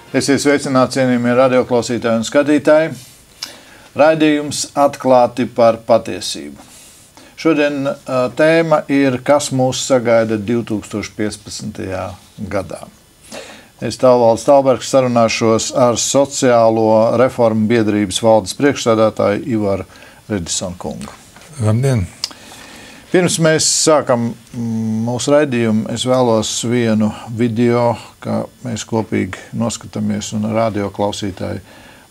Esiet sveicināti, cienījamie radioklausītāji un skatītāji. Raidījums atklāti par patiesību. Šodien tēma ir, kas mūs sagaida 2015. gadā. Es Tālvalds Tālbergs sarunāšos ar Sociālo reformu biedrības valdes priekšsēdētāju Ivaru Redisonu kungu. Labdien! Pirms mēs sākam mūsu raidījumu, es vēlos vienu video, kā mēs kopīgi noskatāmies un radioklausītāji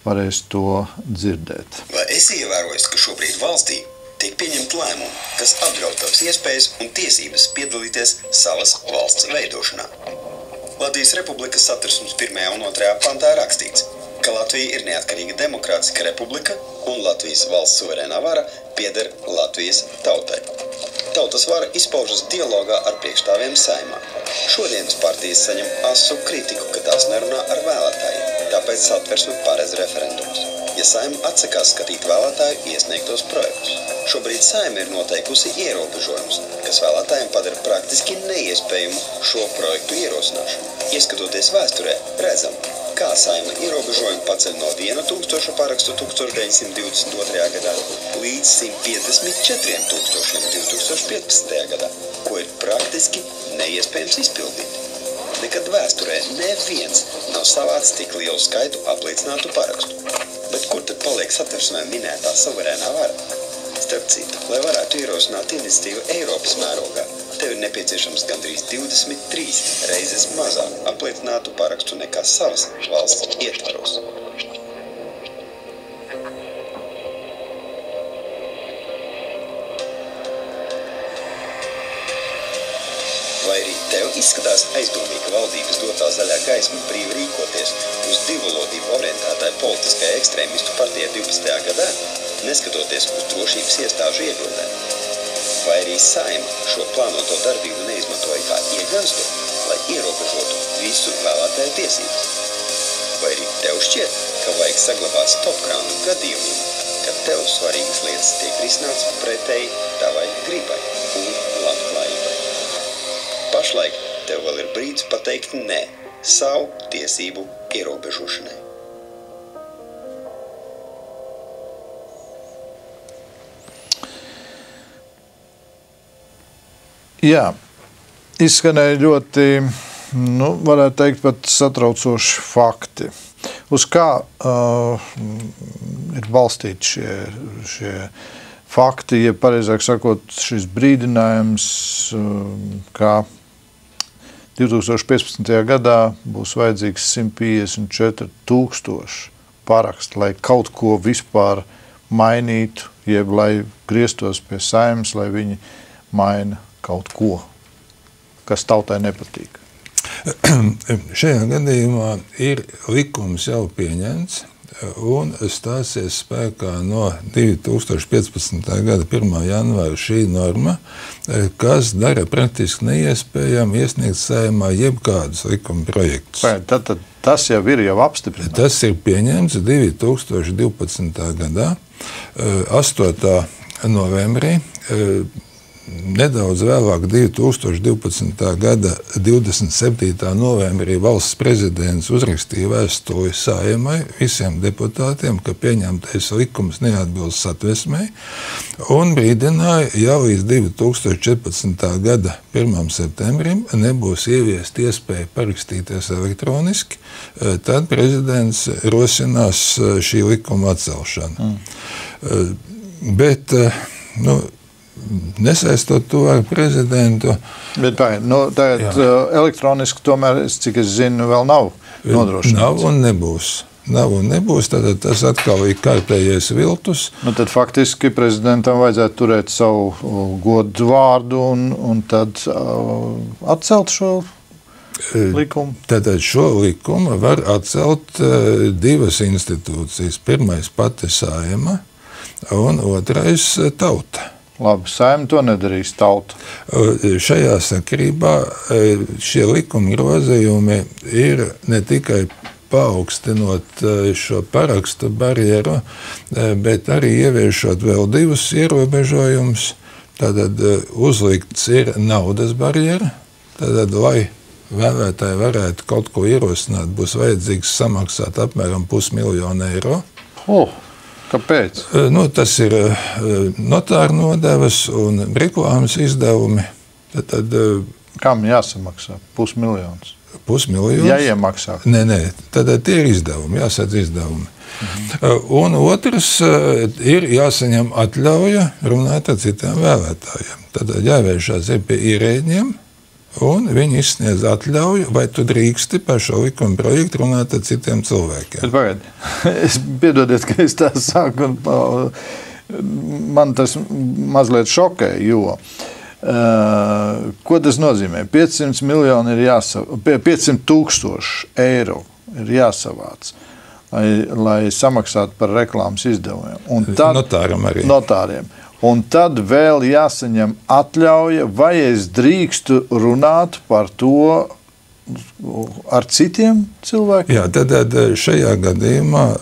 varēs to dzirdēt. Vai esi ievērojis, ka šobrīd valstī tiek pieņemt lēmumu, kas apdraud tavas iespējas un tiesības piedalīties savas valsts veidošanā? Latvijas Republikas Satversmes 1. un 2. pantā rakstīts, ka Latvija ir neatkarīga demokrātiska republika un Latvijas valsts suverēnā vara pieder Latvijas tautai. Tautas vara izpaužas dialogā ar priekšstāvjiem Saeimā. Šodienas partijas saņem asu kritiku, ka tās nerunā ar vēlētājiem, tāpēc Satversme paredz referendumus. Ja Saeima atsakās skatīt vēlētāju iesniegtos projektus. Šobrīd Saeima ir noteikusi ierobežojumus, kas vēlētājiem padara praktiski neiespējumu šo projektu ierosināšanu. Ieskatoties vēsturē, redzam, kā Saeima ierobežojumu paceļ no 1000 parakstu 1922. gadā līdz 154 000 2015. gadā, ko ir praktiski neiespējams izpildīt. Nekad vēsturē neviens nav savāds tik lielu skaitu apliecinātu parakstu. Bet kur tad paliek Satversmē minētā suverēnā vara? Starp citu, lai varētu ierosināt iniciatīvu Eiropas mērogā, tev ir nepieciešams gandrīz 23 reizes mazāk apliecinātu parakstu nekā savas valsts ietvaros. Vai arī tev izskatās aizdomīgi valdības dotā zaļā gaisma brīvi rīkoties uz divvalodību orientētāju politiskai ekstrēmistu partijai 12. gadā, neskatoties uz drošības iestāžu iebildēm? Vai arī Saeima šo plānoto darbību neizmantoja kā iegānstu, lai ierobežotu visu vēlētāju tiesības? Vai arī tev šķiet, ka vajag saglabāt stopkrānu gadījumiem, kad tev svarīgas lietas tiek risināts pretēji tavai gribai un labklājībai? Pašlaik tev vēl ir brīdis pateikt nē savu tiesību ierobežošanai. Jā, izskanēja ļoti, varētu teikt, pat satraucoši fakti. Uz kā ir balstīti šie fakti, ja pareizāk sakot, šis brīdinājums, kā 2015. gadā būs vajadzīgs 154 000 parakstu, lai kaut ko vispār mainītu, jeb lai grieztos pie Saeimas, lai viņi maina kaut ko, kas tautai nepatīk. Šajā gadījumā ir likums jau pieņemts un stāsies spēkā no 2015. gada 1. janvāra šī norma, kas dara praktiski neiespējami iesniegt Saeimā jebkādus likuma projektus. Tad tas jau ir apstiprināts? Tas ir pieņemts 2012. gadā, 8. novembrī, nedaudz vēlāk, 2012. gada 27. novembrī valsts prezidents uzrakstīja vēstuli Saeimai, visiem deputātiem, ka pieņemtais likums neatbilst Satversmei, un brīdināja, ja līdz 2014. gada 1. septembrim nebūs ieviest iespēja parakstīties elektroniski, tad prezidents rosinās šī likuma atcelšanu. Bet, nesaistot to ar prezidentu. Bet tagad elektroniski tomēr, cik es zinu, vēl nav nodrošināts. Nav un nebūs. Tad tas atkal ir kārtējais viltus. Tad faktiski prezidentam vajadzētu turēt savu godu vārdu un tad atcelt šo likumu. Tātad šo likumu var atcelt divas institūcijas. Pirmais pati Saeima un otrais tauta. Labi, Saeima to nedarīs, tauta. Šajā sakarībā šie likuma grozījumi ir ne tikai paaugstinot šo parakstu barjeru, bet arī ieviešot vēl divus ierobežojumus. Tātad uzlikts ir naudas barjera, tātad, lai vēlētāji varētu kaut ko ierosināt, būs vajadzīgs samaksāt apmēram 500 000 eiro. Kāpēc? Tas ir notāru nodevas un reklāmas izdevumi. Tad, kam jāsamaksā? 500 000? 500 000? Jāiemaksā. Nē, tad tie ir izdevumi, jāsadz izdevumi. Un otrs ir jāsaņem atļauja runāt ar citiem vēlētājiem. Tad jāvēršās pie ierēģiem, un viņi izsniedz atļauju, vai tu drīksti par šo likuma projektu runāt ar citiem cilvēkiem. Bet pagaidi, piedodiet, ka es tā sāku, man tas mazliet šokē, jo ko tas nozīmē? 500 000 eiro ir jāsavāc, lai samaksātu par reklāmas izdevumiem. Un tad, notāriem. Un tad vēl jāsaņem atļauja, vai es drīkstu runāt par to ar citiem cilvēkiem? Jā, tad šajā gadījumā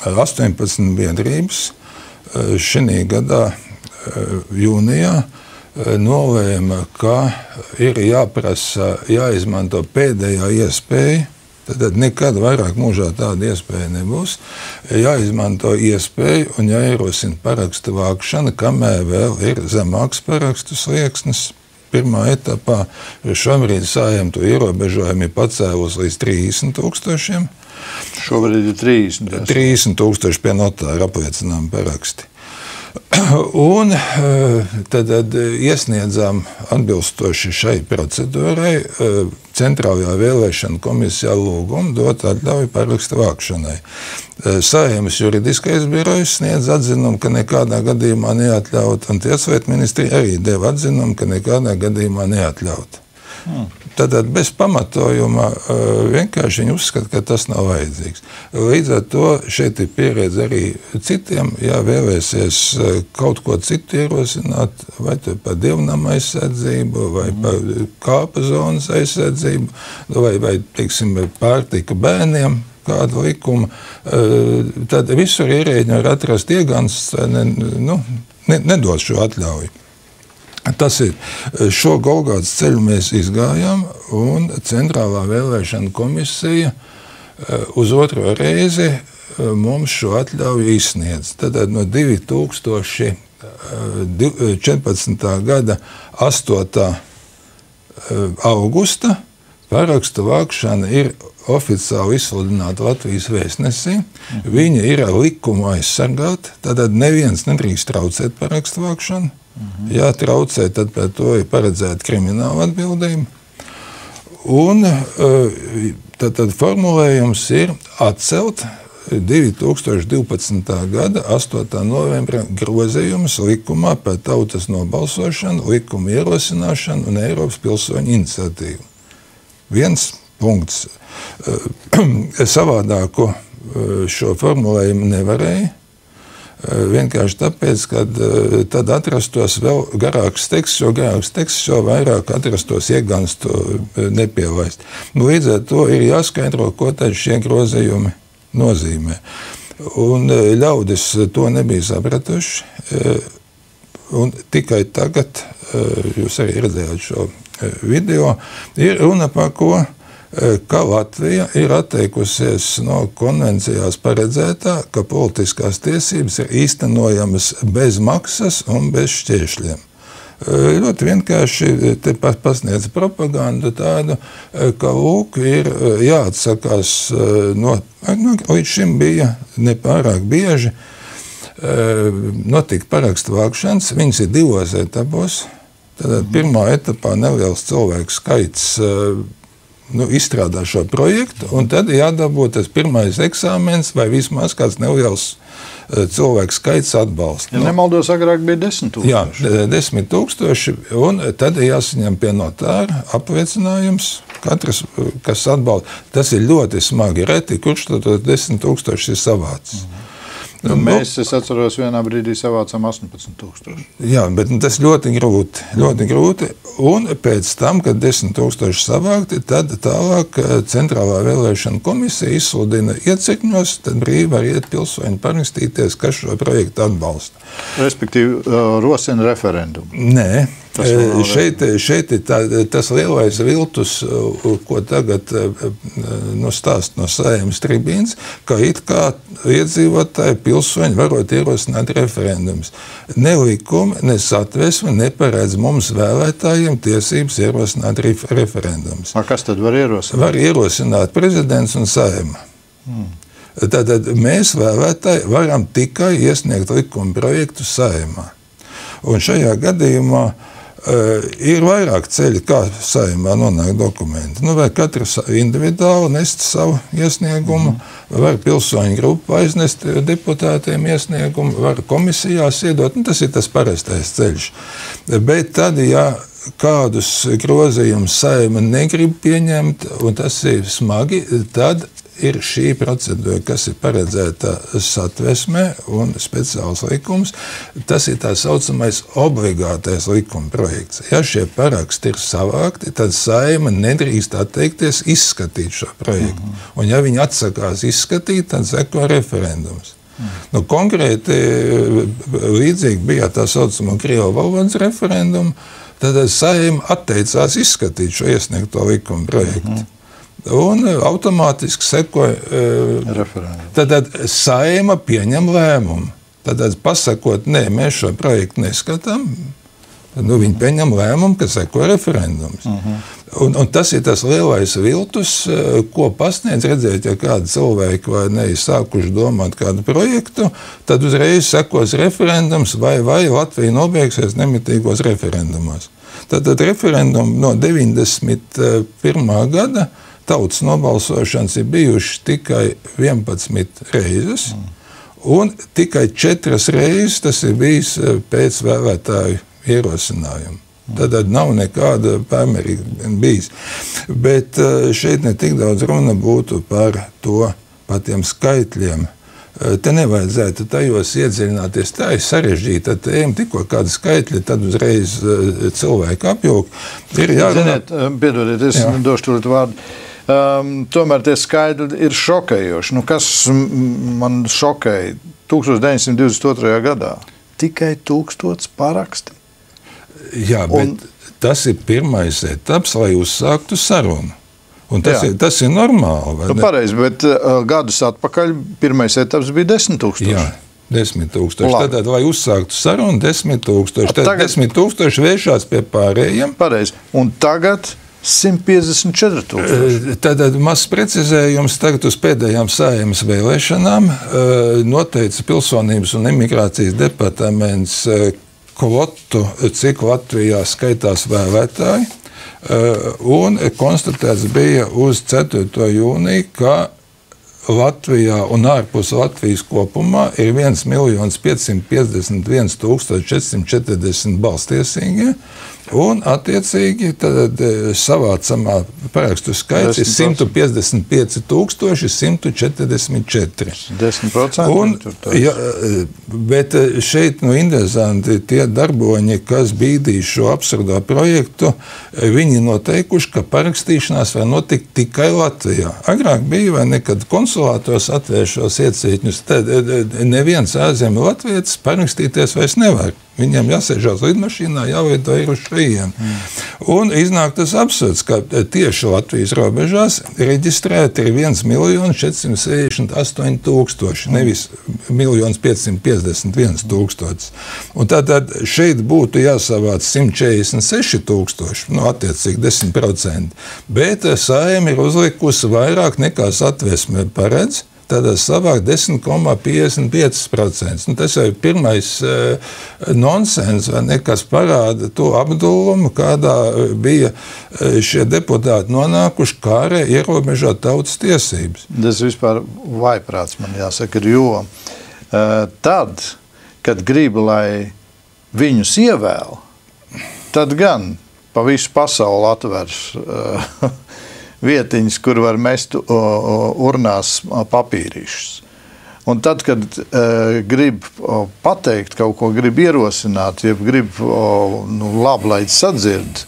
18 biedrības šī gadā jūnijā nolēma, ka ir jāizmanto pēdējā iespēja. Tad nekad vairāk mūžā tāda iespēja nebūs. Jāizmanto iespēju un jāierosina parakstu vākšana, kamēr vēl ir zemāks parakstu slieksnis. Pirmā etapā šobrīd Saeima ierobežojumi pacēlus līdz 30 000. Šobrīd ir 30 000 pie notāra apliecinām paraksti. Un tad iesniedzām atbilstoši šai procedūrai Centrālajā vēlēšana komisijā lūgumu dot atļauju parakstu vākšanai. Saeimas juridiskais birojs sniedz atzinumu, ka nekādā gadījumā neatļaut, un Tieslietu ministrija arī deva atzinumu, ka nekādā gadījumā neatļaut. Tad bez pamatojuma vienkārši viņi uzskata, ka tas nav vajadzīgs. Līdz ar to šeit ir pieredze arī citiem, ja vēlēsies kaut ko citu ierosināt, vai par dievnama aizsardzību, vai par kāpa zonas aizsardzību, vai teiksim, pārtika bērniem, kādu likumu, tad visur ierēģi var atrast iegansts, nedod šo atļauju. Tas ir, šo Golgātas ceļu mēs izgājām, un Centrālā vēlēšana komisija uz otro reizi mums šo atļauju izsniedz. Tad no 2014. gada 8. augusta parakstu vākšana ir oficiāli izsludināta Latvijas vēstnesī. Viņa ir ar likumu aizsargāta, tad neviens nedrīkst traucēt parakstu vākšanu. Ja traucē, tad par to ir paredzēta krimināla atbildība. Un tad formulējums ir atcelt 2012. gada 8. novembra grozījumus likumā par tautas nobalsošanu, likumu ierosināšanu un Eiropas pilsoņu iniciatīvu. Viens punkts. Savādāku šo formulējumu nevarēja. Vienkārši tāpēc, ka tad atrastos vēl garāks teksts, jo vairāk atrastos ieganstu nepielaist. Līdz ar to ir jāskaidro, ko tad šie grozījumi nozīmē. Un ļaudis to nebija sapratuši. Un tikai tagad, jūs arī redzējāt šo video, ir runa par ko, ka Latvija ir atteikusies no konvencijās paredzētā, ka politiskās tiesības ir īstenojamas bez maksas un bez šķēršļiem. Ļoti vienkārši te pasniedz propagandu tādu, ka lūk ir jāatsakās līdz šim bija nepārāk bieži notika parakstu vākšanas, viņas ir 2 etapos. Tad pirmā etapā neliels cilvēku skaits izstrādā šo projektu, un tad jādabū tas pirmais eksāmens vai vismaz kāds neliels cilvēku skaits atbalsta. Ja nemaldos, agrāk bija 10 000. Jā, 10 000, un tad jāsaņem pie notāra apliecinājums, katrs, kas atbalsta. Tas ir ļoti smagi, reti, kurš to 10 000 ir savācis. Mēs, es atceros, vienā brīdī savācām 18 000. Jā, bet tas ļoti grūti. Un pēc tam, kad 10 000 savākti, tad tālāk Centrālā vēlēšana komisija izsludina iecirkņos, tad brīvi var iet pilsoņi parakstīties, kas šo projektu atbalsta. Respektīvi, rosina referendumu. Nē. Šeit ir tas lielais viltus, ko tagad stāst no Saeimas tribīnas, ka it kā iedzīvotāji pilsoņi varot ierosināt referendumus. Ne likumi, ne satversme neparedz mums vēlētājiem tiesības ierosināt referendumus. Kas tad var ierosināt? Var ierosināt prezidents un Saeima. Tātad mēs vēlētāji varam tikai iesniegt likuma projektu Saeimā. Un šajā gadījumā ir vairāk ceļi, kā Saeimā nonāk dokumenti. Vai katrs individuāli nest savu iesniegumu, var pilsoņu grupu aiznest deputātiem iesniegumu, var komisijās iedot. Tas ir tas parastais ceļš. Bet tad, ja kādus grozījumus Saeima negrib pieņemt, un tas ir smagi, tad ir šī procedūra, kas ir paredzēta satversmē un speciāls likums. Tas ir tā saucamais obligātais likuma projekts. Ja šie paraksti ir savākti, tad Saeima nedrīkst atteikties izskatīt šo projektu. Un ja viņi atsakās izskatīt, tad seko referendums. Konkrēti līdzīgi bija tā saucamo krievu valodas referendumu, tad Saeima atteicās izskatīt šo iesniegto likuma projektu. Un automātiski sekoja referendums. Tad Saeima pieņem lēmumu. Tad pasakot, nē, mēs šo projektu neskatām, tad viņi pieņem lēmumu, ka seko referendums. Un tas ir tas lielais viltus, ko pasniedz redzēt, ja kādi cilvēki vai ne ir sākuši domāt kādu projektu, tad uzreiz sekos referendums vai Latvija nobeigsies nemitīgos referendumos. Tad referendumu no 91. gada tautas nobalsošanas ir bijušas tikai 11 reizes, un tikai 4 reizes tas ir bijis pēc vēlētāju ierosinājuma. Tad nav nekāda pārmērīga bijis. Bet šeit ne tik daudz runa būtu par to patiem skaitļiem. Te nevajadzētu tajos iedziļināties. Tā ir sarežģīta. Tad ejam tikko kādi skaitļi, tad uzreiz cilvēku apjūk. Ziniet, piedodiet, es došu tūlīt vārdu. Tomēr tie skaidri ir šokējoši. Kas man šokēja 1922. gadā? Tikai 1000 paraksti. Jā, bet tas ir pirmais etaps, lai uzsāktu sarunu. Un tas ir normāli. Pareizi, bet gadus atpakaļ pirmais etaps bija 10 000. Jā. 10 000. Tad, lai uzsāktu sarunu, 10 000. Tad 10 000 vēršās pie pārējiem. Pareizi. Un tagad 154 000. Tad mazs precizējums tagad uz pēdējām Saeimas vēlēšanām noteica Pilsonības un imigrācijas departaments kvotu, cik Latvijā skaitās vēlētāji, un konstatēts bija uz 4. jūniju, ka Latvijā un ārpus Latvijas kopumā ir 1 551 440 balstiesīgie, un attiecīgi tad savācamā parakstu skaits ir 155 144. 10%? Bet šeit interesanti tie darboņi, kas bīdīja šo absurdo projektu, viņi noteikuši, ka parakstīšanās var notikt tikai Latvijā. Agrāk bija vai nekad konsulātos atvēršos iecītņus, tad neviens ārzemju latvietis parakstīties vairs nevar. Viņiem jāsēžās lidmašīnā, jāveido ir uz šejienu. Un iznāk tas absurds, ka tieši Latvijas robežās reģistrēti ir 1 468 000, nevis 1 551 000. Un tātad šeit būtu jāsavāc 146 000, attiecīgi 10%. Bet Saeima ir uzlikusi vairāk nekā satversme paredz. Tad savāk 10,55%. Tas jau ir pirmais nonsens, kas parāda to apdullumu, kādā bija šie deputāti nonākuši kārē ierobežot tautas tiesības. Tas vispār vaiprāts, man jāsaka, jo tad, kad grib, lai viņus ievēl, tad gan pa visu pasauli atvers vietiņas, kur var mest urnās papīrīšus. Un tad, kad grib pateikt kaut ko, grib ierosināt, ja grib labi, lai sadzird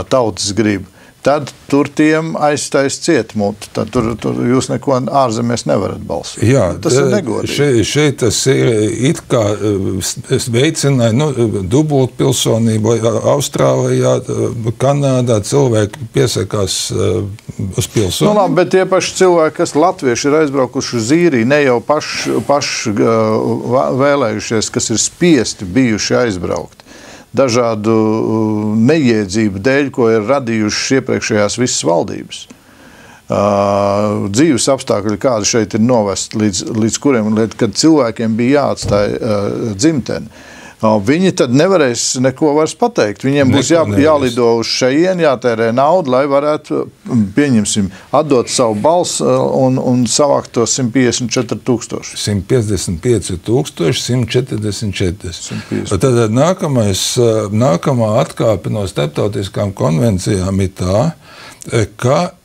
tautas grib, tad tur tiem aiztais cietmuti. Tad tur jūs neko ārzemēs nevarat balsot. Jā, tas ir negodīgi. Šeit tas ir it kā veicināja dubultpilsonību. Austrālijā, Kanādā cilvēki piesakās uz pilsonību. Nu, labi, bet tie paši cilvēki, kas latvieši ir aizbraukuši uz īriju, ne jau paši vēlējušies, kas ir spiesti bijuši aizbraukt. Dažādu neiedzību dēļ, ko ir radījušas iepriekšējās visas valdības. Dzīves apstākļi, kādi šeit ir novest līdz kuriem, kad cilvēkiem bija jāatstāj dzimteni. Viņi tad nevarēs neko vairs pateikt. Viņiem būs jālido uz šejien, jātērē naudu, lai varētu, pieņemsim, atdot savu balsu un savākt to 154 000. 155 144. Tad nākamā atkāpe no starptautiskām konvencijām ir tā, ka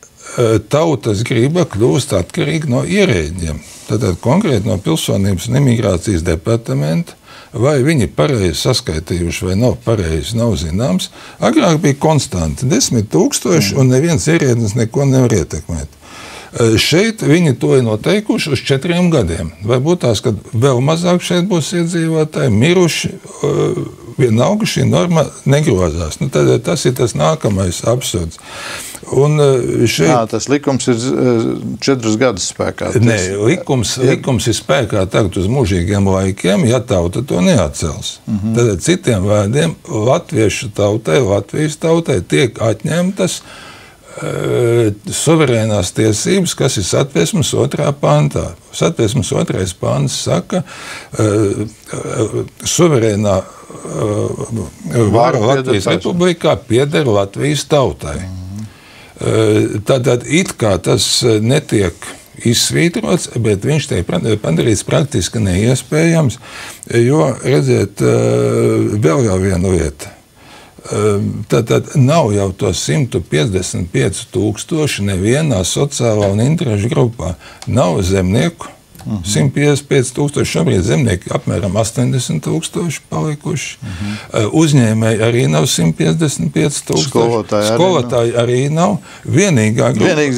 tautas griba kļūst atkarīga no ierēģiem. Tātad konkrēti no Pilsonības un imigrācijas departamenta. Vai viņi pareizi saskaitījuši vai nav pareizi, nav zināms. Agrāk bija konstanti 10 000 un neviens ierēdnis neko nevar ietekmēt. Šeit viņi to ir noteikuši uz 4 gadiem. Varbūt tās, kad vēl mazāk šeit būs iedzīvotāji, miruši, vienalga šī norma negrozās. Nu, tad tas ir tas nākamais absurds. Un šeit... tas likums ir 4 gadus spēkā. Nē, likums ir spēkā tagad uz mūžīgiem laikiem, ja tauta to neatcels. Tad citiem vārdiem latviešu tautai, Latvijas tautai tiek atņemtas suverēnās tiesības, kas ir Satversmes 2. pantā. Satversmes 2. pants saka, suverēnā vara Latvijas Republikā pieder Latvijas tautai. Tātad it kā tas netiek izsvītrots, bet viņš tiek padarīts praktiski neiespējams, jo, redziet, vēl jau viena lieta. Tātad nav jau to 155 000 nevienā sociālā un interešu grupā. Nav zemnieku. 155 000, šobrīd zemnieki apmēram 80 000 palikuši. Uzņēmēji arī nav 155 000. Skolotāji arī nav. Vienīgi,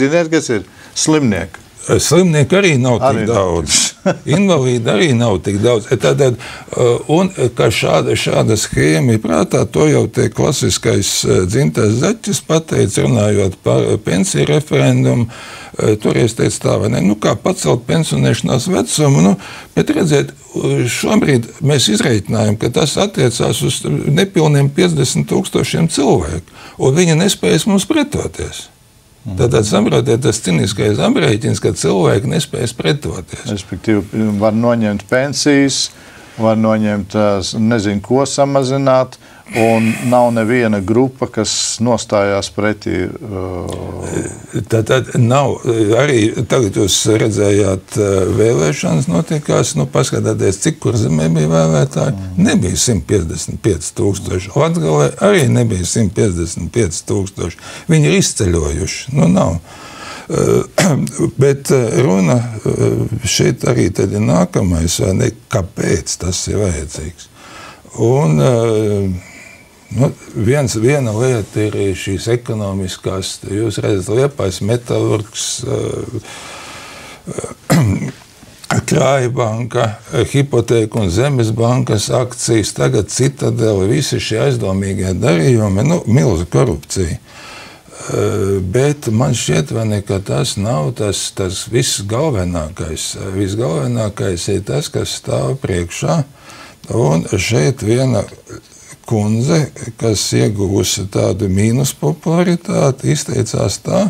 ziniet, kas ir slimnieki. Slimnieki arī nav tik daudz. Invalīdi arī nav tik daudz. Tātad, un ka šāda schēma ir prātā, to jau tie klasiskais Dzintars Zaķis pateica, runājot par pensiju referendumu. Toreiz teica tā, vai ne? Nu, kā pacelt pensionēšanās vecumu, bet redziet, šobrīd mēs izreikinājam, ka tas attiecās uz nepilniem 50 000 cilvēku, un viņi nespējas mums pretoties. Tātad saprotiet, tas ciniskais aprēķins, ka cilvēki nespējas pretoties. Respektīvi, var noņemt pensijas, var noņemt, nezinu, ko samazināt, un nav neviena grupa, kas nostājās pretī. Tātad nav. Arī tagad jūs redzējāt, vēlēšanas notikās, paskatieties, cik kur zemē bija vēlētāji. Nebija 155 000. Latgalē arī nebija 155 000. Viņi ir izceļojuši. Nav. Bet runa šeit arī tad ir nākamais, vai ne, kāpēc tas ir vajadzīgs. Un viena lieta ir šīs ekonomiskās, jūs redzat, Liepājas metalurgs, Krājbanka, Hipotēku un Zemes bankas akcijas, tagad Citadele, visi šie aizdomīgie darījumi, milzu korupcija. Bet man šķiet, ka tas nav tas viss galvenākais. Visgalvenākais ir tas, kas stāv priekšā. Un šeit viena kundze, kas ieguvusi tādu mīnus popularitāti, izteicās tā,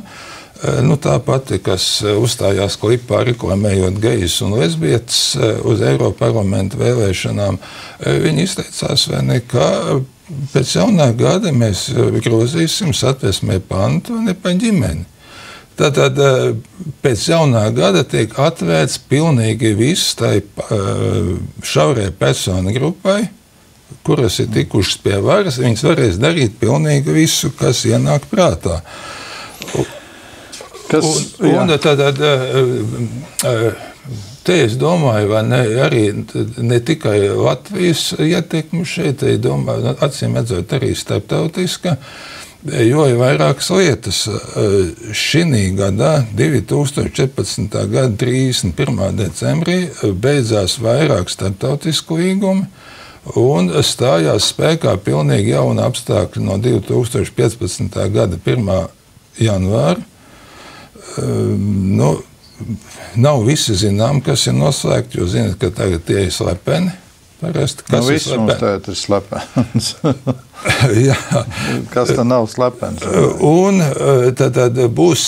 tā pati, kas uzstājās klipā reklamējot gejus un lesbietes uz Eiroparlamenta vēlēšanām, viņi izteicās, ka pēc jaunā gada mēs grozīsim Satversmē pantu ne par ģimeni. Tātad pēc jaunā gada tiek atvērts pilnīgi viss tai šaurai personu grupai, kuras ir tikušas pie varas, viņas varēs darīt pilnīgi visu, kas ienāk prātā. Te es domāju, arī ne tikai Latvijas ietekmi šeit, domāju, acīm redzot arī starptautiska, jo ir vairākas lietas. Šī gadā, 2014. gada 31. decembrī, beidzās vairāk starptautisku līgumu un stājās spēkā pilnīgi jauna apstākļa no 2015. gada 1. janvāra. Nav visi zinām, kas ir noslēgti, jo zināt, ka tagad tie ir slepeni. Parasti, kas viss mums tagad ir slepens. Jā. Kas tad nav slepens? Un tad būs,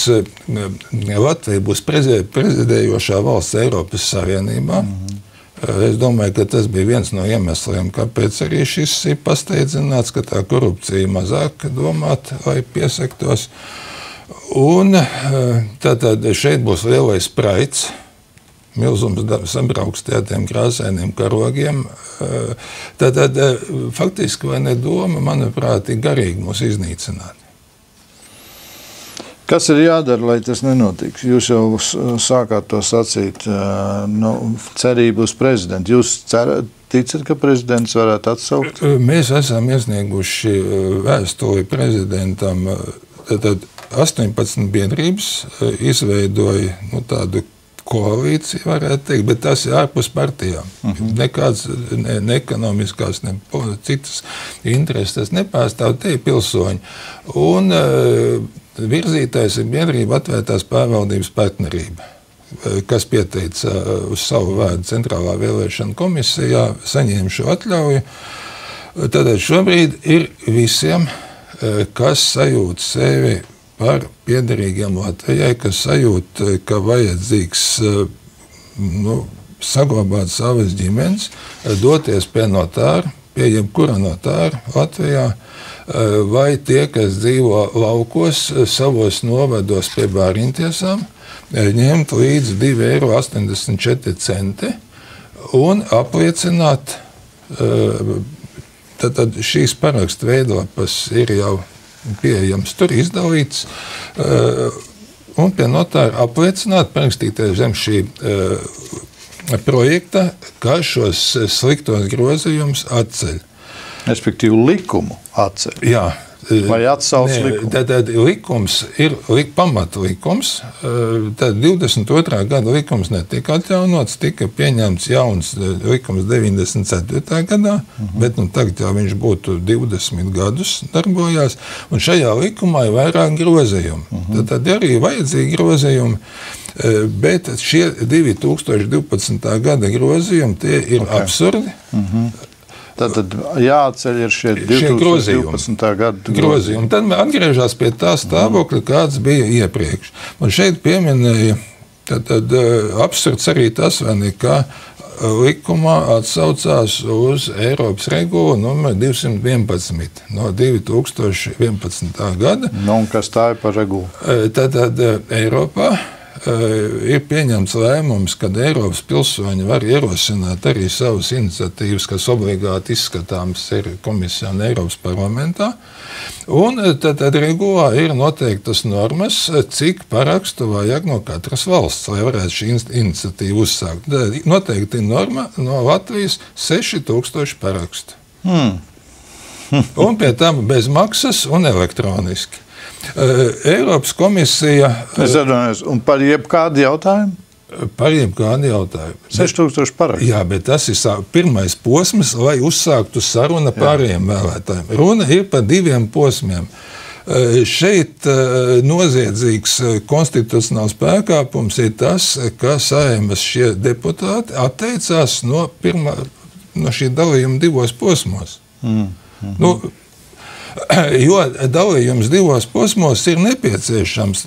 Latvija būs prezidējošā valsts Eiropas Savienībā. Es domāju, ka tas bija viens no iemesliem, kāpēc arī šis ir pasteidzināts, ka tā korupcija mazāk domāt, lai piesaktos. Un tātad šeit būs lielais praids, milzums sabrauks tiem krāsainiem karogiem. Tātad faktiski vai ne doma, manuprāt, ir garīgi mūs iznīcināt. Kas ir jādara, lai tas nenotiks? Jūs jau sākāt to sacīt, cerību uz prezidentu. Jūs ticat, ka prezidents varētu atsaukt? Mēs esam iesnieguši vēstuli prezidentam. Tad 18 biedrības izveidoja tādu koalīciju, varētu teikt, bet tas ir ārpus partijām. Nekāds ne ekonomiskās, ne citas intereses nepārstāv, te ir pilsoņi. Un virzītājs ir biedrība Atvērtās pārvaldības partnerība, kas pieteica uz savu vārdu Centrālā vēlēšana komisijā, saņēma šo atļauju. Tad šobrīd ir visiem, kas sajūt sevi par piederīgiem Latvijai, kas sajūt, ka vajadzīgs saglabāt savas ģimenes, doties pie notāra, pie jebkura notāra Latvijā, vai tie, kas dzīvo laukos, savos novados pie bāriņtiesām, ņemt līdz 2,84 € un apliecināt, tad šīs parakstu veidlapas ir jau pieejams, tur izdalīts, un pie notāra apliecināt, parakstīties zem šī projekta, kā šos sliktos grozījumus atceļ. Respektīvi likumu atceļ. Jā. Vai atsauc likumu? Tad likums ir pamatlikums. Tad 22. gada likums netika atjaunots, tika pieņemts jauns likums 94. gadā, bet tagad jau viņš būtu 20 gadus darbojās, un šajā likumā ir vairāk grozījumu. Tad arī vajadzīgi grozījumi, bet šie 2012. gada grozījumi, tie ir absurdi. Tātad jāatceļ ir šie 2012. gada grozījumi. Tad atgriežas pie tā stāvokļa, kāds bija iepriekš. Man šeit pieminēja, tad absurds arī tas, ka likumā atsaucās uz Eiropas regulu numur 211 no 2011. gada. Un kas tā ir par regulu? Tad Eiropā ir pieņemts lēmums, kad Eiropas pilsoņi var ierosināt arī savas iniciatīvas, kas obligāti izskatāmas ir komisijā un Eiropas parlamentā. Un tad regulā ir noteiktas normas, cik parakstu vajag no katras valsts, lai varētu šī iniciatīva uzsākt. Noteikti norma no Latvijas 6000 parakstu. Un pie tam bez maksas un elektroniski. Eiropas komisija... Es atvainojos, un par jebkādu jautājumu? Par jebkādu jautājumu. 6000 parakstu. Jā, bet tas ir pirmais posms, lai uzsāktu saruna pārējiem vēlētājiem. Runa ir par 2 posmiem. Šeit noziedzīgs konstitucionāls pārkāpums ir tas, ka Saeimas šie deputāti atteicās no šī dalījuma 2 posmos. Jo dalījums 2 posmos ir nepieciešams.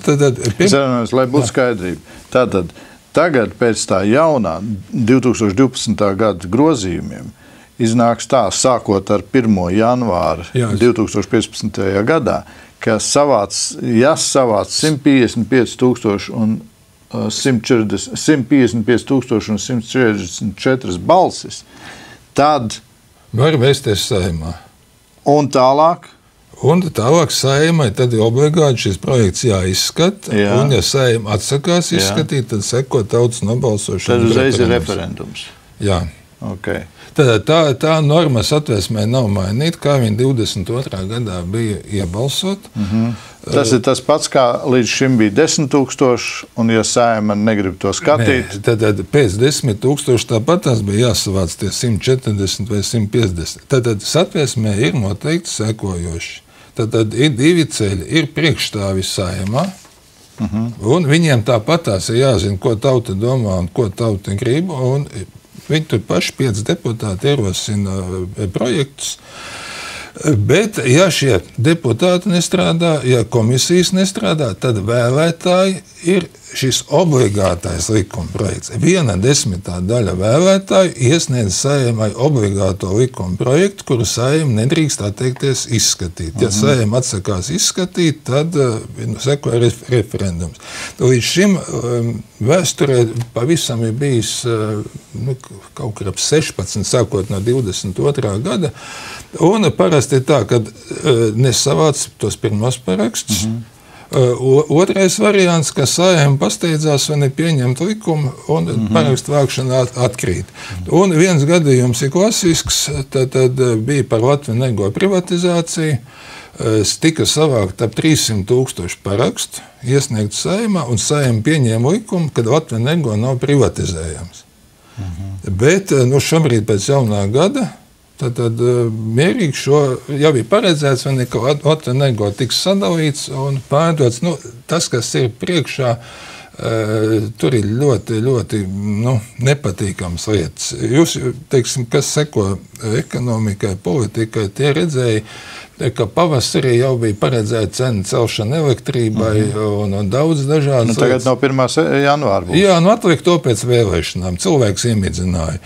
Lai būtu skaidrība. Tātad tagad pēc tā jaunā 2012. gada grozījumiem iznāks tā, sākot ar 1. janvāru 2015. gadā, ka savāc 155,000 un 144 balsis, tad var vēsties Saeimā. Un tālāk? Un tālāk Saeimai tad ir obligāti šis projekts jāizskata, un ja Saeima atsakās izskatīt, tad seko tautas nobalsošana. Tad uzreiz ir referendums. Jā. Okay. Tā norma Satversmē nav mainīta, kā viņa 22. gadā bija iebalsot. Tas ir tas pats, kā līdz šim bija 10,000, un ja Saeima negrib to skatīt. Tad pēc 10,000 tāpat tas bija jāsavāc tie 140 vai 150. Tad Satversmē ir noteikti sekojoši. Tad ir divi ceļi. Ir priekšstāvi Saeimā, un viņiem tāpatās ir jāzina, ko tauta domā un ko tauta grib. Viņi tur paši 5 deputāti ierosina projektus. Bet, ja šie deputāti nestrādā, ja komisijas nestrādā, tad vēlētāji ir šis obligātais likuma projekts. 1/10 daļa vēlētāju iesniedz Saeimai obligāto likuma projektu, kuru Saeima nedrīkst atteikties izskatīt. Ja Saeima atsakās izskatīt, tad seko referendums. Līdz šim vēsturē pavisam ir bijis kaut kur ap 16, sākot no 22. gada, un parasti ir tā, ka nesavāc tos pirmos parakstus. Otrais variants, ka Saeima pasteidzās vai nepieņemt likumu, un parakstu vākšana atkrīt. Un viens gadījums ir klasisks, tad bija par Latviju nego privatizāciju, tika savākt ap 300,000 parakstu, iesniegt Saeimā, un Saeima pieņēma likumu, ka Latviju nego nav privatizējams. Bet šobrīd pēc jaunā gada tad mierīgi šo jau bija paredzēts, vai ka Latviju nego tiks sadalīts un pārdots. Tas, kas ir priekšā, tur ir ļoti, ļoti nepatīkams lietas. Jūs, teiksim, kas seko ekonomikai, politikai, tie redzēja, ka pavasarī jau bija paredzēta cenu celšana elektrībai un daudz dažādas lietas. Tagad no 1. janvāra būs. Jā, atliek to pēc vēlēšanām. Cilvēks iemidzināja.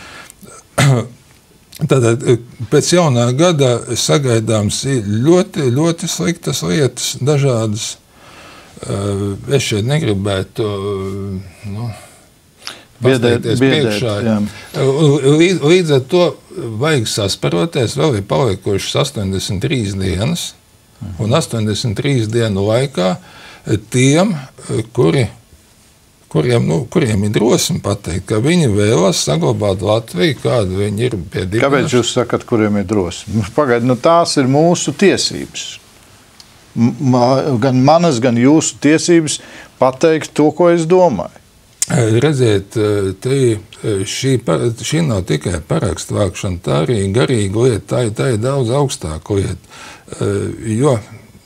Tātad pēc jaunā gada sagaidāms ir ļoti, ļoti sliktas lietas, dažādas. Es šeit negribētu pasteikties priekšā. Līdz ar to vajag sasparoties, vēl ir palikušas 83 dienas, un 83 dienu laikā tiem, kuriem ir drosme pateikt, ka viņi vēlas saglabāt Latviju, kādu viņi ir piedibinājuši. Kāpēc jūs sakat, kuriem ir drosme? Pagaidiet, tās ir mūsu tiesības. Gan manas, gan jūsu tiesības pateikt to, ko es domāju. Redziet, šī nav tikai parakstu vākšana, tā arī garīga lieta, tā ir daudz augstāka lieta. Jo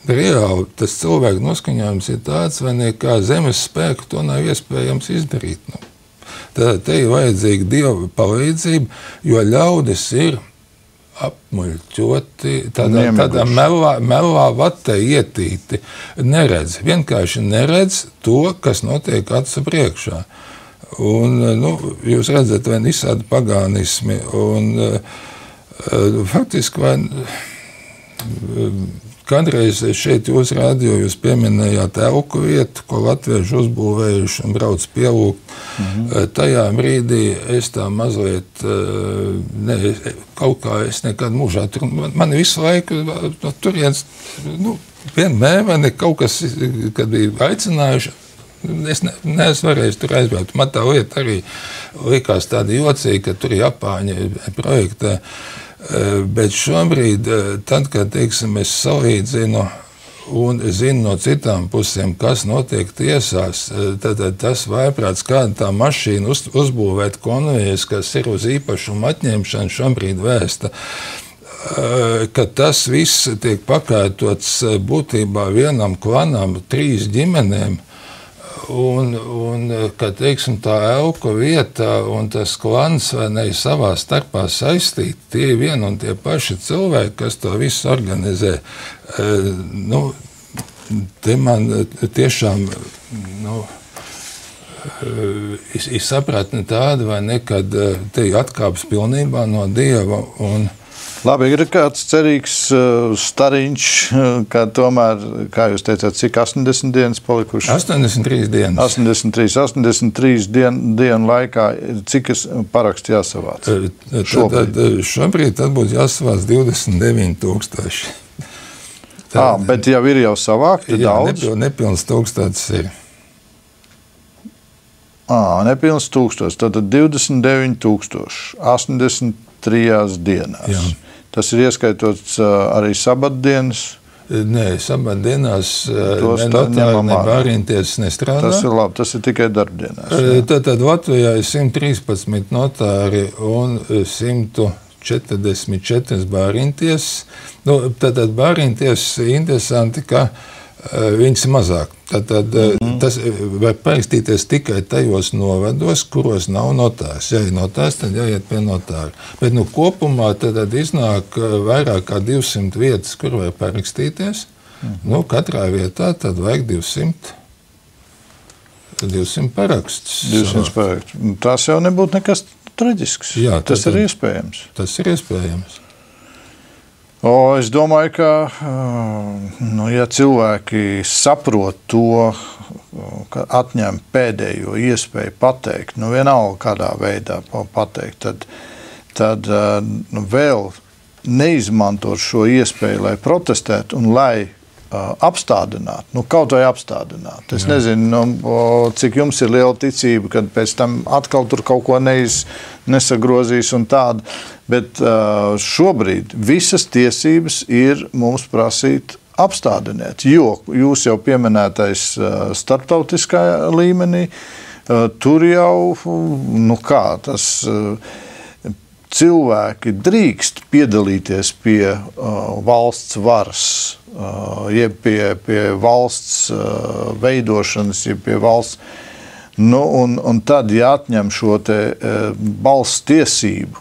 reāli tas cilvēku noskaņojums ir tāds, vai ne, kā zemes spēku to nav iespējams izdarīt. Tad te ir vajadzīga Dieva palīdzība, jo ļaudis ir apmuļķoti, tādā melā vatē ietīti. Vienkārši neredz to, kas notiek acu priekšā. Un, jūs redzat, vai visādi pagānismi, un faktiski, vai kādreiz šeit jūs rādio, jūs pieminējāt elku vietu, ko latvieši uzbūvējuši un brauc pielūgt. Tajā brīdī es tā mazliet, kaut kā es nekad mūžā tur, man visu laiku no turienes, vienmēr kaut kas, kad bija aicinājuši, es neesmu varējis tur aizbraukt. Man tā lieta arī likās tāda jocīga, ka tur Japāņi projektē. Bet šobrīd, tad, kad, teiksim, es salīdzinu un zinu no citām pusēm, kas notiek tiesās, tad tas vaiprāts, kāda tā mašīna uzbūvēt konvejas, kas ir uz īpašumu atņemšanu, šobrīd vēsta, ka tas viss tiek pakārtots būtībā vienam klanam, 3 ģimenēm, un ka, teiksim, tā elku vieta un tas klans vai ne savā starpā saistīti, tie vien un tie paši cilvēki, kas to visu organizē. Te man tiešām, ir sapratne tāda, vai ne, kad te atkāps pilnībā no Dieva un labi, ir kāds cerīgs stariņš, ka tomēr, kā jūs teicāt, cik 80 dienas palikuši? 83 dienas. 83 dienu laikā, cik parakstu jāsavāc? Šobrīd tad būtu jāsavāc 29,000. Bet jau ir savākti daudz? Jā, nepilns 1000 ir. Nepilns 1000, tātad 29,000, 83 dienās. Jā. Tas ir ieskaitot arī sabatdienas. Nē, sabatdienās ne tad notāri, ņemam ne ārā. bāriņtiesas nestrādā. Tas ir labi, tas ir tikai darbdienās. Tātad Latvijā ir 113 notāri un 144 bāriņtiesas. Tātad bāriņtiesas ir interesanti, ka viņas ir mazāk. Tātad tas var parakstīties tikai tajos novados, kuros nav notārs. Ja ir notārs, tad jāiet pie notāra. Bet kopumā tad iznāk vairāk kā 200 vietas, kur var parakstīties. Katrā vietā tad vajag 200 parakstus. 200 parakstus. Tas jau nebūtu nekas traģisks. Jā, tas ir iespējams. Tas ir iespējams. Es domāju, ka ja cilvēki saprot to, ka atņem pēdējo iespēju pateikt, vienalga kādā veidā pateikt, tad vēl neizmantot šo iespēju, lai protestētu un lai apstādinātu, kaut vai apstādinātu. Es nezinu, cik jums ir liela ticība, kad pēc tam atkal tur kaut ko nesagrozīs un tādu, bet šobrīd visas tiesības ir mums prasīt apstādināt, jo jūs jau pieminētais starptautiskā līmenī, tur jau, tas cilvēki drīkst piedalīties pie valsts varas, jeb pie valsts veidošanas, jeb pie valsts. Un tad jāatņem šo te balss tiesību.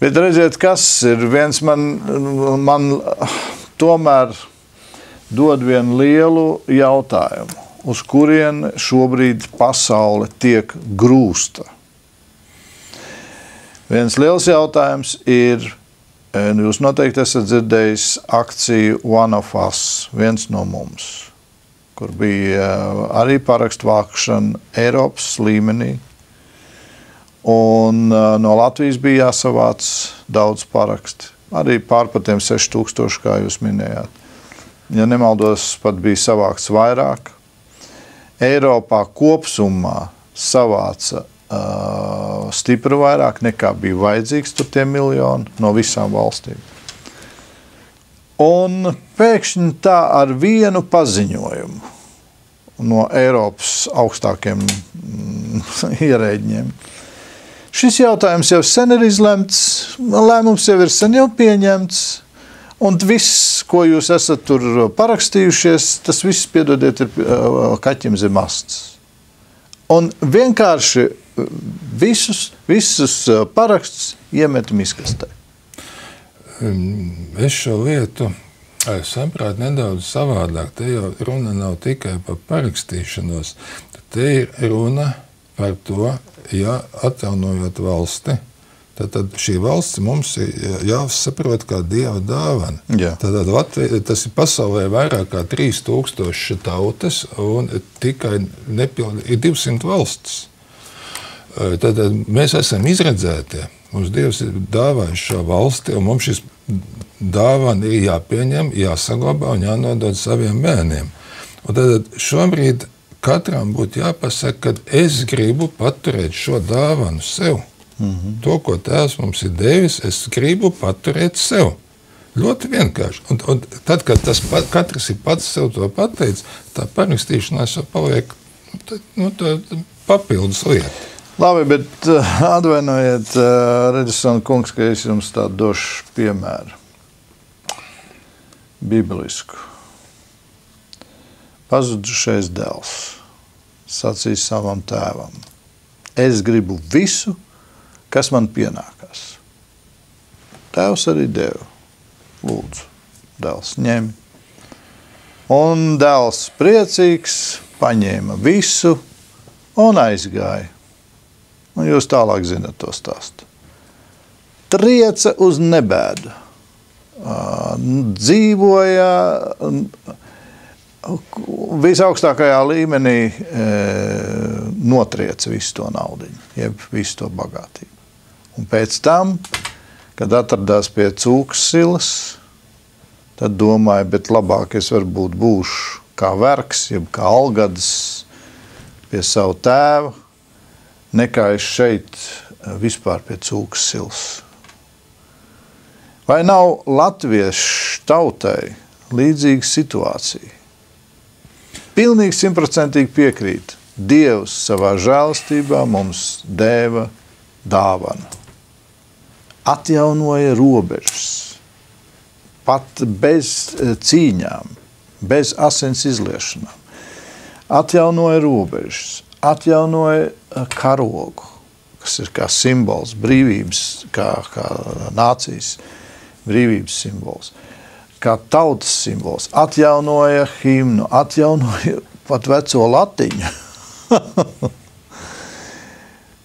Bet redziet, kas ir viens man tomēr dod vienu lielu jautājumu, uz kurien šobrīd pasaule tiek grūsta. Viens liels jautājums ir, jūs noteikti esat dzirdējis akciju One of Us, viens no mums, kur bija arī parakstu vākšana Eiropas līmenī. Un no Latvijas bija jāsavāc daudz paraksti. Arī pār par tiem 6,000, kā jūs minējāt. Ja nemaldos, pat bija savākts vairāk. Eiropā kopsumā savāca stipri vairāk nekā bija vajadzīgs tur tie miljoni no visām valstīm. Un pēkšņi tā ar vienu paziņojumu no Eiropas augstākiem ierēģiem. Šis jautājums jau sen ir izlemts, lēmums jau ir sen jau pieņemts, un viss, ko jūs esat tur parakstījušies, tas viss, piedodiet, ir kaķim zem astes. Un vienkārši visus parakstus iemetam izkastē. Es šo lietu saprātu nedaudz savādāk. Te jau runa nav tikai par parakstīšanos. Te ir runa par to, ja atjaunojot valsti, tad šī valsts mums ir jāsaprot kā Dieva dāvana. Tad Latvija, tas ir pasaulē vairāk kā 3000 tautas un tikai ir 200 valstis. Tad mēs esam izredzētie. Mums Dievs ir dāvājis šo valsti, un mums šis dāvana ir jāpieņem, jāsaglabā un jānodod saviem bērniem. Un tad šobrīd katram būtu jāpasaka, ka es gribu paturēt šo dāvanu sev. To, ko Tēvs mums ir devis, es gribu paturēt sev. Ļoti vienkārši. Un tad, kad katrs ir pats sev to pateicis, tā parakstīšanās jau paliek tā papildus lieta. Labi, bet atvainojiet, Redisona kungs, ka es jums tādu došu piemēru. Bībelisku. Pazudušais dēls sacīja savam tēvam: es gribu visu, kas man pienākās. Tēvs arī deva. Lūdzu, dēls ņem. Un dēls priecīgs paņēma visu un aizgāja. Un jūs tālāk zināt to stāstu. Triece uz nebēdu. Dzīvoja visaugstākajā līmenī, notriec visu to naudiņu, jeb visu to bagātību. Un pēc tam, kad atradās pie cūkas silas, tad domāja, bet labāk es varbūt būšu kā vergs, jeb kā algadis pie savu tēvu, nekā es šeit vispār pie cūkas sils. Vai nav latviešu tautai līdzīga situācija? Pilnīgi 100% piekrīt. Dievs savā žēlastībā mums deva dāvanu. Atjaunoja robežas. Pat bez cīņām, bez asins izliešanām. Atjaunoja robežas, atjaunoja karogu, kas ir kā simbols, brīvības, kā nācijas brīvības simbols, kā tautas simbols. Atjaunoja himnu, atjaunoja pat veco latiņu.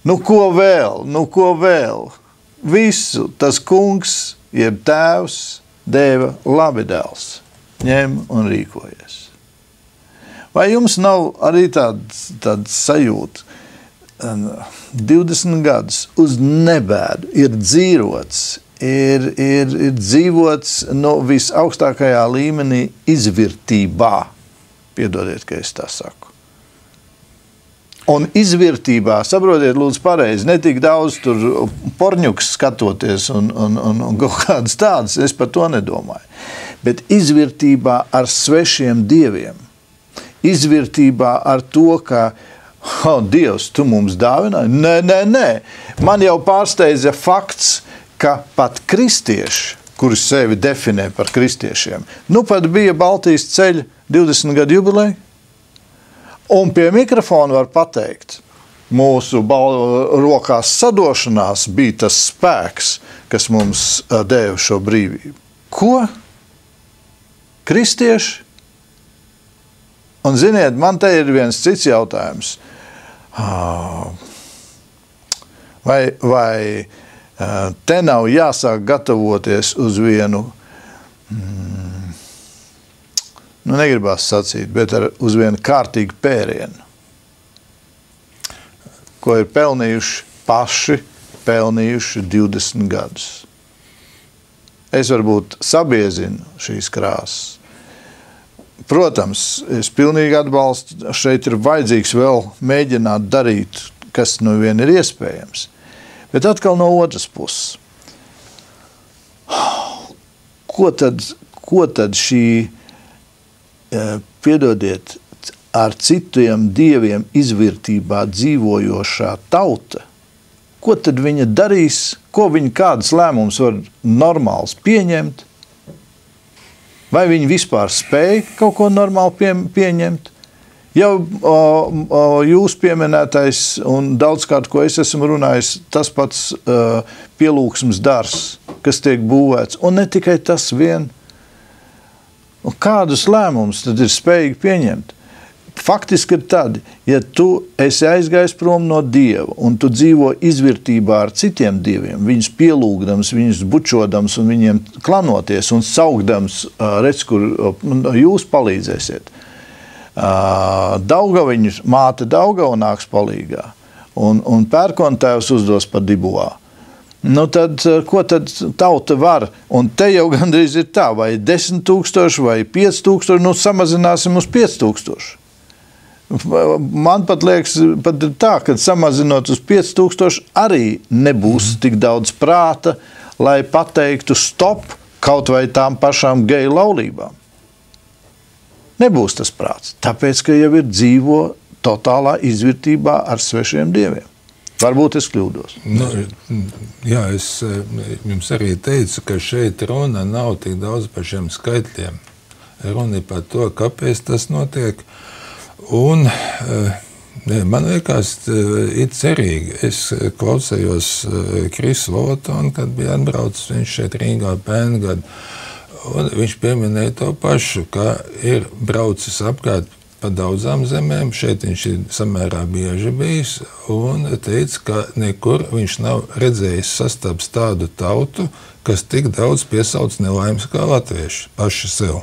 Nu, ko vēl? Visu tas kungs, jeb tēvs, deva labi dēls. Ņem un rīkojies. Vai jums nav arī tāda sajūta? 20 gadus uz nebēdu ir dzīvots, ir dzīvots no visaugstākajā līmenī izvirtībā. Piedodiet, ka es tā saku. Un izvirtībā, saprotiet, lūdzu pareizi, ne tik daudz tur porņuks skatoties un kaut kādas tādas, es par to nedomāju. Bet izvirtībā ar svešiem dieviem. Izvirtībā ar to, ka Dievs, tu mums dāvināji? Nē. Man jau pārsteidza fakts, ka pat kristieši, kuri sevi definē par kristiešiem, nu pat bija Baltijas ceļa 20 gadu jubileja. Un pie mikrofona var pateikt, mūsu rokās sadošanās bija tas spēks, kas mums deva šo brīvību. Ko? Kristieši? Un ziniet, man te ir viens cits jautājums. Vai te nav jāsāk gatavoties uz vienu, negribās sacīt, bet uz vienu kārtīgu pērienu, ko ir pelnījuši 20 gadus. Es varbūt sabiezinu šīs krāsas. Protams, es pilnīgi atbalstu, šeit ir vajadzīgs vēl mēģināt darīt, kas nu vien ir iespējams. Bet atkal no otras puses. Ko tad šī piedodiet, ar citiem dieviem izvirtībā dzīvojošā tauta, ko tad viņa darīs, ko viņa kādas lēmumus var normāls pieņemt? Vai viņi vispār spēja kaut ko normāli pieņemt? Jau jūs pieminētais un daudzkārt, ko es esmu runājis, tas pats pielūgsmes dars, kas tiek būvēts, un ne tikai tas vien. Un kādus lēmumus tad ir spējīgi pieņemt? Faktiski ir tad, ja tu esi aizgājis prom no Dieva un tu dzīvo izvirtībā ar citiem dieviem, viņus pielūgdams, viņus bučodams un viņiem klanoties un saugdams, redz, kur jūs palīdzēsiet. Daugaviņu māte Daugava nāks palīgā un pērkontēvs uzdos par dibuā. Nu tad, ko tad tauta var? Un te jau gandrīz ir tā, vai 10 000 vai 5 000, nu samazināsim uz 5 000. Man pat liekas, pat tā, ka samazinot uz 5 000 arī nebūs tik daudz prāta, lai pateiktu stop kaut vai tām pašām geju laulībām. Nebūs tas prāts, tāpēc, ka jau ir dzīvo totālā izvirtībā ar svešiem dieviem. Varbūt es kļūdos. Jā, es jums arī teicu, ka šeit runa nav tik daudz par šiem skaitļiem. Runa ir par to, kāpēc tas notiek. Un man liekas, ir cerīgi. Es klausējos Krisu Volotonu, kad bija atbraucis viņš šeit Rīgā pērngad. Un viņš pieminēja to pašu, ka ir braucis apkārt pa daudzām zemēm, šeit viņš ir samērā bieži bijis, un teica, ka nekur viņš nav redzējis sastaps tādu tautu, kas tik daudz piesauc nelaimes kā latvieši paši sev.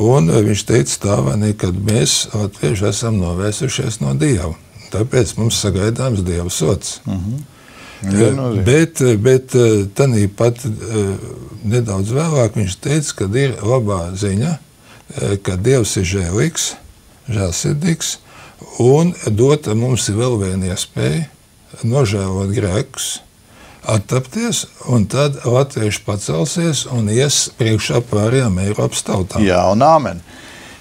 Un viņš teica tā, vai ne, kad mēs latvieši esam novērsušies no Dieva. Tāpēc mums sagaidāms Dieva sots. Bet tanī pat nedaudz vēlāk viņš teica, ka ir labā ziņa, ka Dievs ir žēlīgs, žēlsirdīgs, un dot mums vēl vienu iespēju nožēlot grēkus, attapties, un tad latvieši pacelsies un ies priekšā pārējām Eiropas tautām. Jā, un āmen.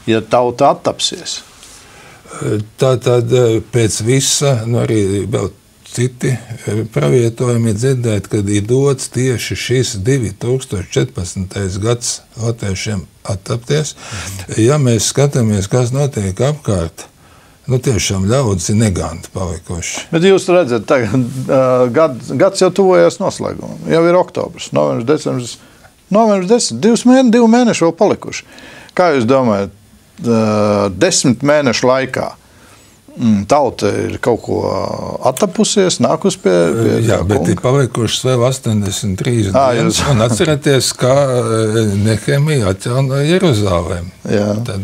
Ja tauta attapsies. Tātad pēc visa, arī vēl citi pravietojumi dzirdēt, kad ir dots tieši šis 2014. gads latviešiem attapties. Ja mēs skatāmies, kas notiek apkārt, tiešām ļaudis ir neganti palikuši. Bet jūs redzat, tagad gads jau tuvojas noslēgumam. Jau ir oktobrs, novembris, decembris, 2 mēneši vēl palikuši. Kā jūs domājat, 10 mēnešu laikā tauta ir kaut ko attapusies, nākus pie Jā, bet ir palikušas vēl 83 dienas. Un atcerieties, kā Nehemija atjaunoja Jeruzalemi. Tad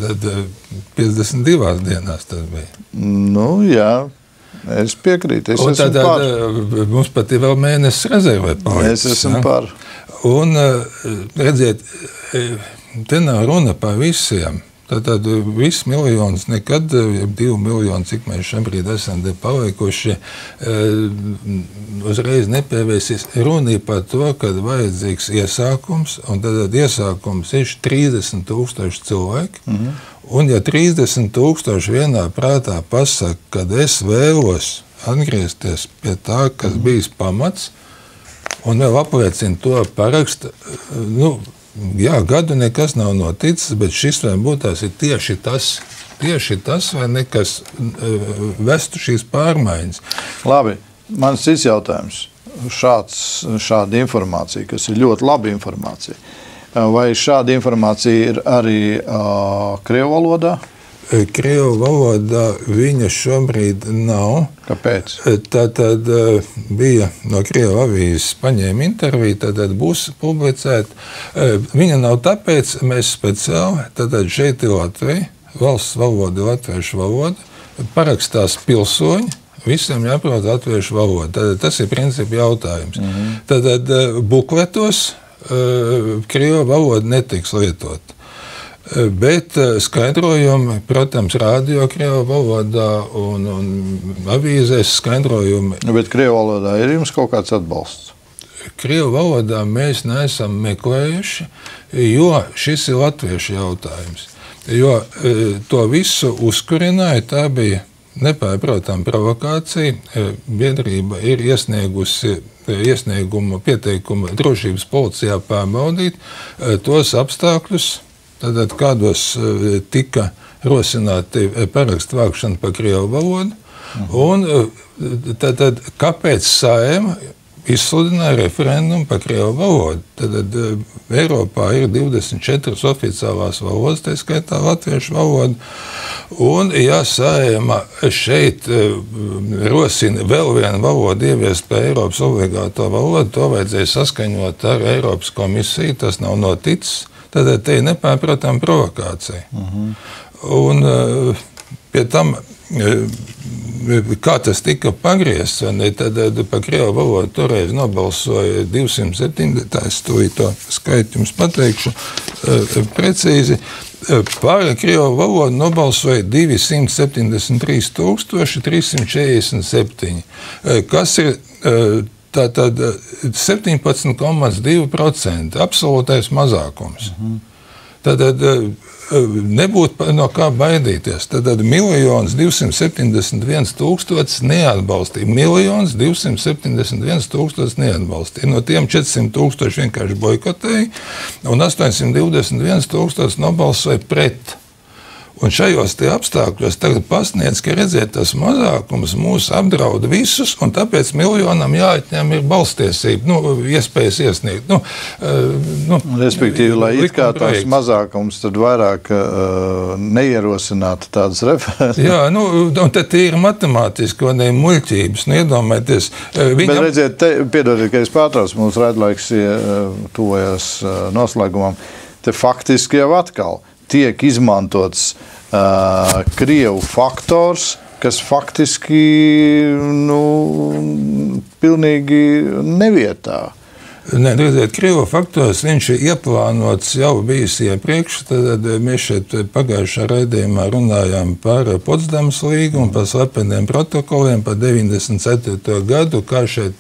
52 dienās tas bija. Jā, es piekrītu. Tad mums pat ir vēl mēnesis rezervē palicis. Es esmu par. Un redziet, te nav runa par visiem. Tad viss miljons nekad, 2 miljoni, cik mēs šobrīd esam palikuši, uzreiz nepievērsīs. Runa par to, ka vajadzīgs iesākums, un tad iesākums ir 30,000 cilvēki. Un ja 30,000 vienā prātā pasaka, kad es vēlos atgriezties pie tā, kas bijis pamats, un vēl apliecina to parakstu, jā, gadu nekas nav noticis, bet šis varbūt tās ir tieši tas, vai nekas vestu šīs pārmaiņas. Labi, mans cits jautājums. Šāda informācija, kas ir ļoti laba informācija. Vai šāda informācija ir arī krievu valodā? Krievu valodā viņa šobrīd nav. Kāpēc? Tad bija no Krievu avīzes paņēma interviju, tad būs publicēta. Viņa nav tāpēc, mēs speciāli, tad šeit ir Latvija, valsts valoda, latviešu valoda, parakstās pilsoņi, visiem jāprot latviešu valoda. Tad tas ir principi jautājums. Tad bukletos Krievu valoda netiks lietot. Bet skaidrojumi, protams, rādio Krievu valodā un avīzēs skaidrojumi. Bet Krievu valodā ir jums kaut kāds atbalsts? Krievu valodā mēs neesam meklējuši, jo šis ir latviešu jautājums. Jo to visu uzkurināja, tā bija nepārprotama provokācija. Biedrība ir iesniegusi pieteikumu drošības policijā pārbaudīt tos apstākļus, Tātad kādos tika rosināti parakstu vākšana pa Krievu valodu, un tātad kāpēc Saeima izsludināja referendumu par Krievu valodu? Tātad Eiropā ir 24 oficiālās valodas, tā skaitā latviešu valoda, un ja Saeima šeit rosina vēl vienu valodu ieviest pie Eiropas obligāto valodu, to vajadzēja saskaņot ar Eiropas komisiju, tas nav noticis. Tad te ir nepārprotama provokācija. Un pie tam, kā tas tika pagriezts, tad par Krievu valodu toreiz nobalsoja 270, to skaitu jums pateikšu precīzi, par Krievu valodu nobalsoja 273,347, kas ir tātad 17,2%, absolūtais mazākums. Tātad nebūtu no kā baidīties. Tātad 1,271,000 neatbalstīja. 1,271,000 neatbalstīja. No tiem 400,000 vienkārši boikotēja, un 821,000 nobalsoja pret. Un šajos apstākļos tagad pasniedz, ka redziet, tas mazākums mūs apdraud visus, un tāpēc miljonam jāatņem ir balstiesība, iespējas iesniegt. Respektīvi, lai it kā tās mazākums tad vairāk neierosinātu tādas referendumus. Jā, un tad ir matemātiski, vai ne, muļķības, iedomājieties. Bet redziet, piedodiet, ka es pārtraucu, mūsu raidlaiks tuvojas noslēgumam, te faktiski jau atkal tiek izmantots Krievu faktors, kas faktiski pilnīgi nevietā. Nē, redziet, Krievu faktos viņš ir ieplānots jau bijis iepriekš. Tad mēs šeit pagājušā raidījumā runājām par Potsdamas līgumu, par slepeniem protokoliem, par 94. gadu, kā šeit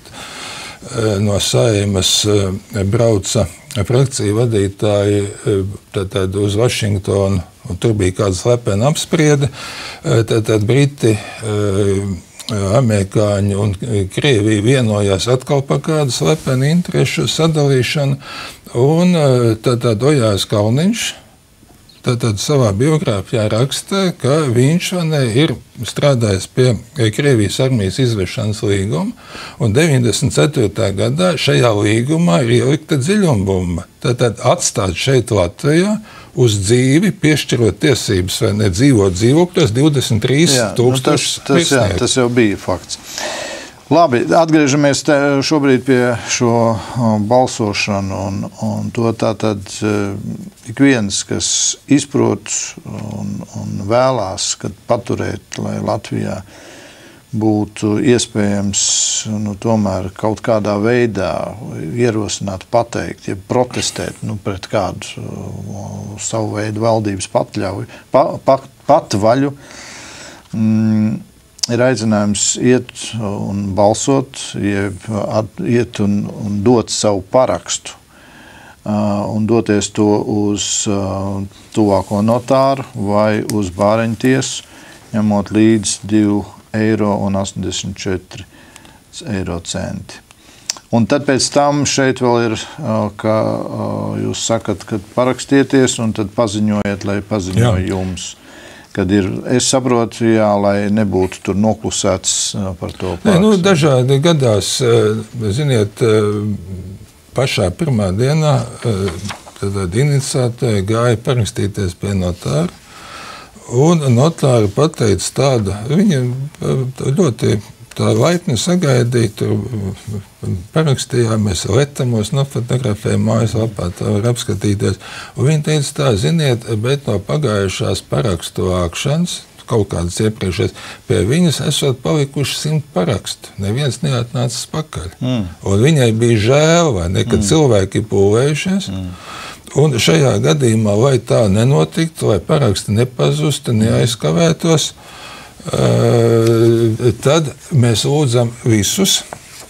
no Saeimas brauca frakciju vadītāji tad uz Vašingtonu, un tur bija kāda slepena apspriede. Tad Briti, amerikāņi un Krievija vienojās atkal par kādu slepenu interešu sadalīšanu, un tad Ojārs Kalniņš savā biogrāfijā raksta, ka viņš ir strādājis pie Krievijas armijas izvešanas līguma, un 94. gadā šajā līgumā ir ielikta dziļumbumba. Tad atstāt šeit Latvijā uz dzīvi, piešķirot tiesības vai ne dzīvot dzīvokļos 23,000. Tas jau bija fakts. Labi, atgriežamies šobrīd pie šo balsošanu un to tātad ik viens, kas izprot un vēlās, kad paturēt, lai Latvijā būtu iespējams tomēr kaut kādā veidā ierosināt, pateikt, ja protestēt pret kādu savu veidu valdības patvaļu, ir aicinājums iet un balsot, iet un dot savu parakstu un doties to uz tuvāko notāru vai uz bāreņtiesu, ņemot līdz 2,84 eiro. Un tad pēc tam šeit vēl ir, ka jūs sakat, kad parakstieties un tad paziņojiet, lai paziņoja jums. Kad ir, es saprotu, lai nebūtu tur noklusēts par to parakstu. Dažādi gadās, ziniet, pašā pirmā dienā tad iniciatīva gāja parakstīties pie notāra, un notāra pateica tādu, viņa ļoti tā laipni sagaidīja, tur parakstījāmies, letamos nofotografējām mājaslapā, tā var apskatīties. Un viņa teica tā, ziniet, bet no pagājušās parakstu vākšanas, kaut kādas iepriekšēs, pie viņas esot palikuši 100 parakstu. Neviens neatnācis pakaļ. Un viņai bija žēl, vai ne, kad cilvēki pūlējušies. Un šajā gadījumā, lai tā nenotiktu, lai paraksti nepazustu, neaizkavētos, tad mēs lūdzam visus,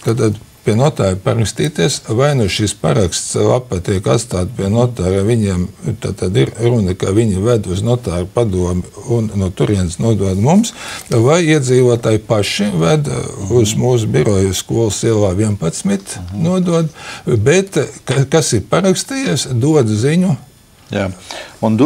kad pie notāra parakstīties, vai šis paraksts lapa tiek atstāt pie notāra, viņiem tad ir runa, ka viņi ved uz notāru padomi un no turienes nodod mums, vai iedzīvotāji paši ved uz mūsu biroju Skolas ielā 11 nodod, bet kas ir parakstījies, dod ziņu. Jā. Un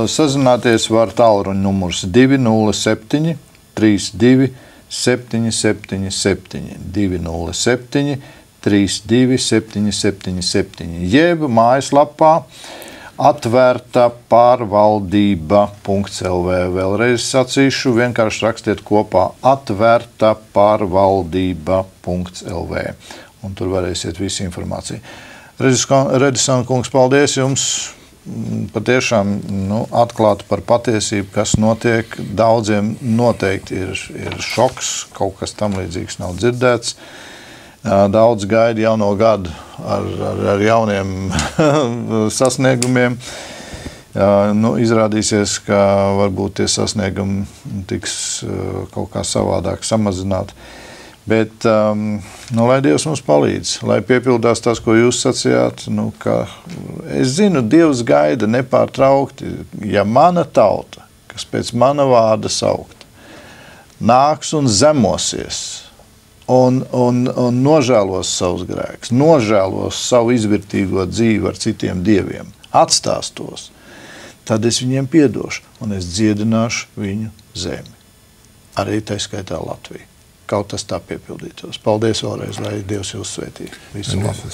sazināties var tālruņa numurs 207 32 777 207 32 777 jeb mājaslapā atvērta pārvaldība.lv. Vēlreiz sacīšu, vienkārši rakstiet kopā atvērta pārvaldība.lv. Un tur varēsiet visu informāciju. Redisona kungs, paldies jums! Patiešām atklāti par patiesību, kas notiek. Daudziem noteikti ir šoks, kaut kas tam līdzīgs nav dzirdēts. Daudz gaida jauno gadu ar jauniem sasniegumiem. Izrādīsies, ka varbūt tie sasniegumi tiks kaut kā savādāk samazināti. Bet, lai Dievs mums palīdz, lai piepildās tas, ko jūs sacījāt, ka es zinu, Dievs gaida nepārtraukti, ja mana tauta, kas pēc mana vārda saukt, nāks un zemosies un nožēlos savus grēkus, nožēlos savu izvirtīgo dzīvi ar citiem dieviem, atstās tos, tad es viņiem piedošu un es dziedināšu viņu zemi. Arī tā skaitā Latviju. Kaut tas tā piepildītos. Paldies vēlreiz, lai Dievs jūs svētī. Visu labu.